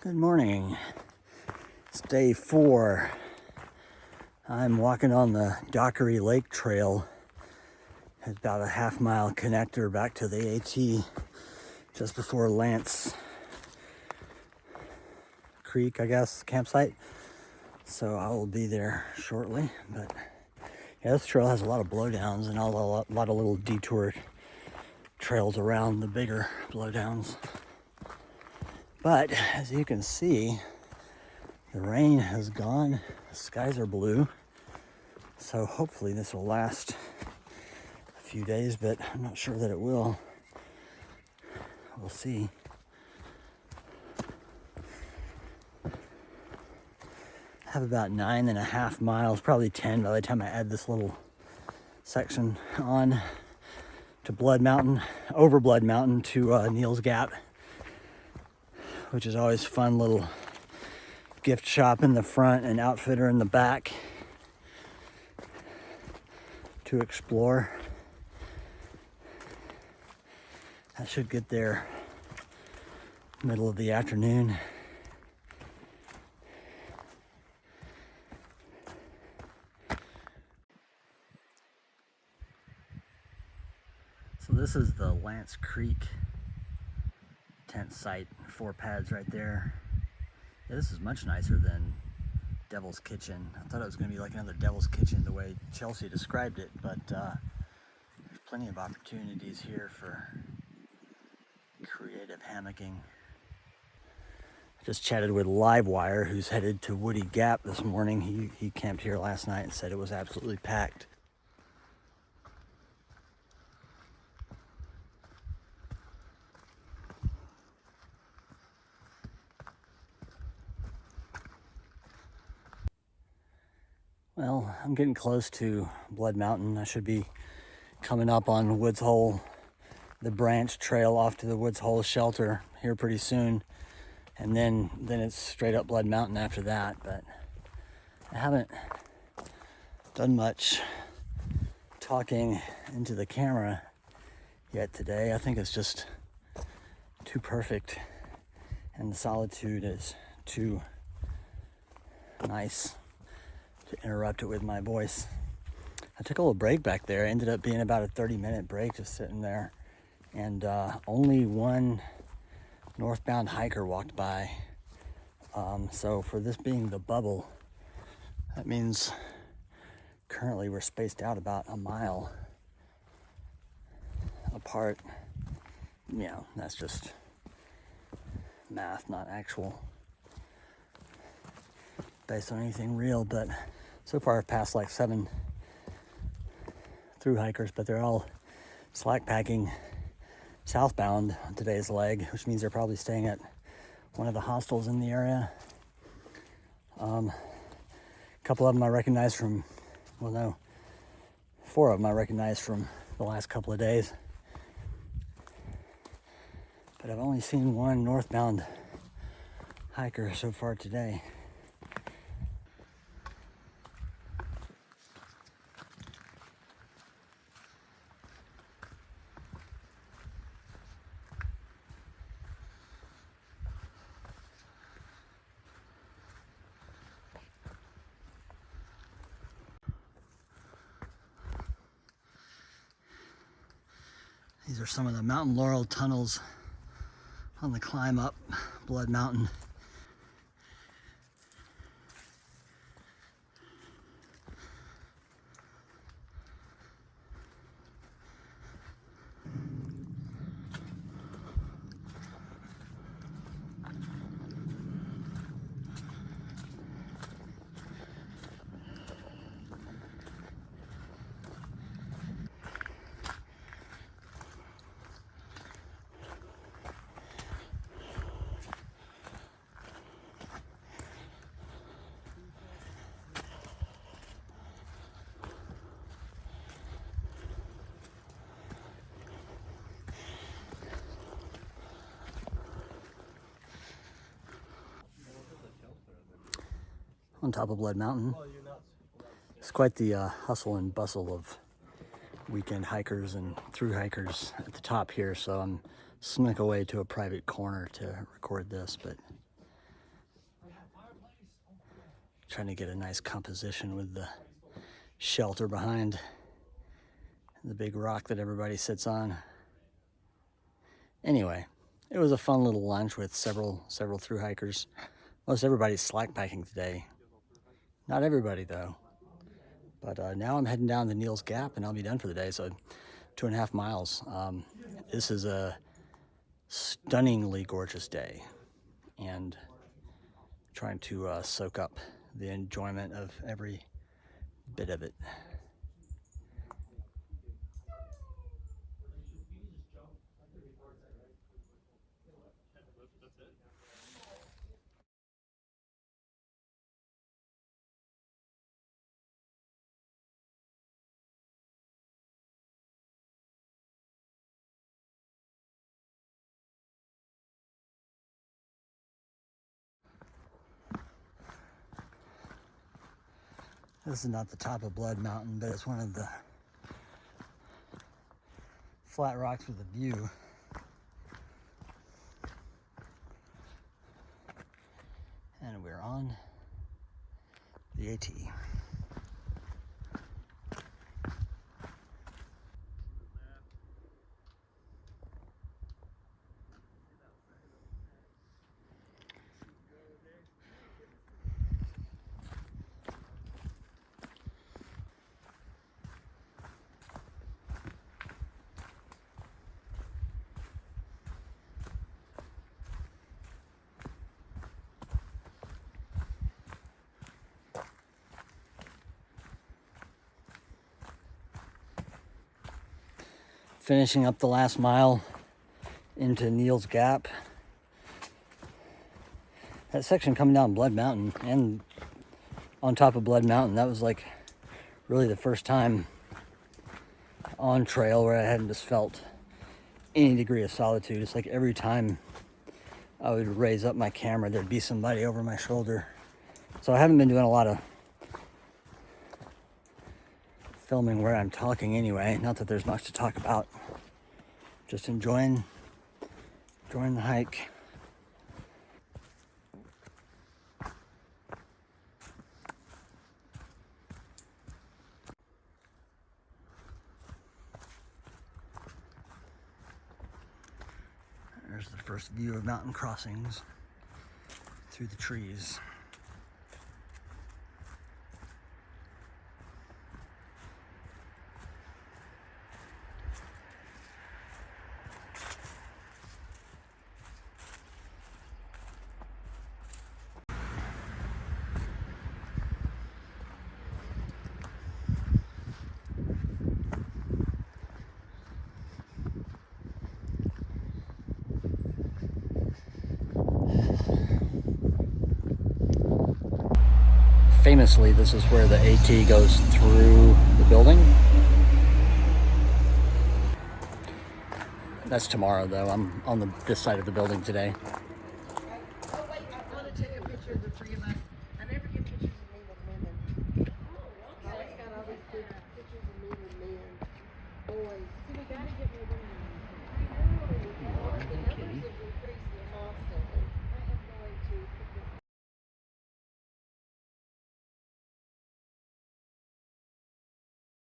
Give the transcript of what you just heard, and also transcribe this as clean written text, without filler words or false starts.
Good morning. It's day 4. I'm walking on the Dockery Lake Trail. It's about a half-mile connector back to the AT just before Lance Creek, I guess, campsite. So I will be there shortly. But yeah, this trail has a lot of blowdowns and a lot of little detour trails around the bigger blowdowns. But as you can see, the rain has gone, the skies are blue, so hopefully this will last a few days, but I'm not sure that it will. We'll see. I have about 9.5 miles, probably 10 by the time I add this little section on to Blood Mountain, over Blood Mountain to Neel's Gap, which is always fun little gift shop in the front and outfitter in the back to explore. I should get there middle of the afternoon. So this is the Lance Creek tent site, 4 pads right there. Yeah, this is much nicer than Devil's Kitchen. I thought it was going to be like another Devil's Kitchen the way Chelsea described it, but there's plenty of opportunities here for creative hammocking. I just chatted with Livewire, who's headed to Woody Gap this morning. He camped here last night and said it was absolutely packed. Well, I'm getting close to Blood Mountain. I should be coming up on Woods Hole, the branch trail off to the Woods Hole shelter here pretty soon. And then it's straight up Blood Mountain after that. But I haven't done much talking into the camera yet today. I think it's just too perfect. And the solitude is too nice to interrupt it with my voice. I took a little break back there. It ended up being about a 30-minute break just sitting there. And only one northbound hiker walked by. So for this being the bubble, that means currently we're spaced out about a mile apart. Yeah, that's just math, not actual based on anything real. But so far I've passed like 7 through hikers, but they're all slack packing southbound on today's leg, which means they're probably staying at one of the hostels in the area. A couple of them I recognize from, 4 of them I recognize from the last couple of days. But I've only seen one northbound hiker so far today. These are some of the mountain laurel tunnels on the climb up Blood Mountain. On top of Blood Mountain. It's quite the hustle and bustle of weekend hikers and through hikers at the top here, so I'm snuck away to a private corner to record this, but Trying to get a nice composition with the shelter behind the big rock that everybody sits on. Anyway, it was a fun little lunch with several thru hikers. Most everybody's slack packing today. Not everybody though. But now I'm heading down to Neel's Gap and I'll be done for the day. So 2.5 miles. This is a stunningly gorgeous day, and trying to soak up the enjoyment of every bit of it. This is not the top of Blood Mountain, but it's one of the flat rocks with a view. And we're on the AT. Finishing up the last mile into Neel's Gap. That section coming down Blood Mountain and on top of Blood Mountain, that was like really the first time on trail where I hadn't just felt any degree of solitude. It's like every time I would raise up my camera, there'd be somebody over my shoulder. So I haven't been doing a lot of filming where I'm talking anyway. Not that there's much to talk about. Just enjoying the hike. There's the first view of mountain crossings through the trees. Famously, this is where the AT goes through the building. That's tomorrow though. I'm on this side of the building today.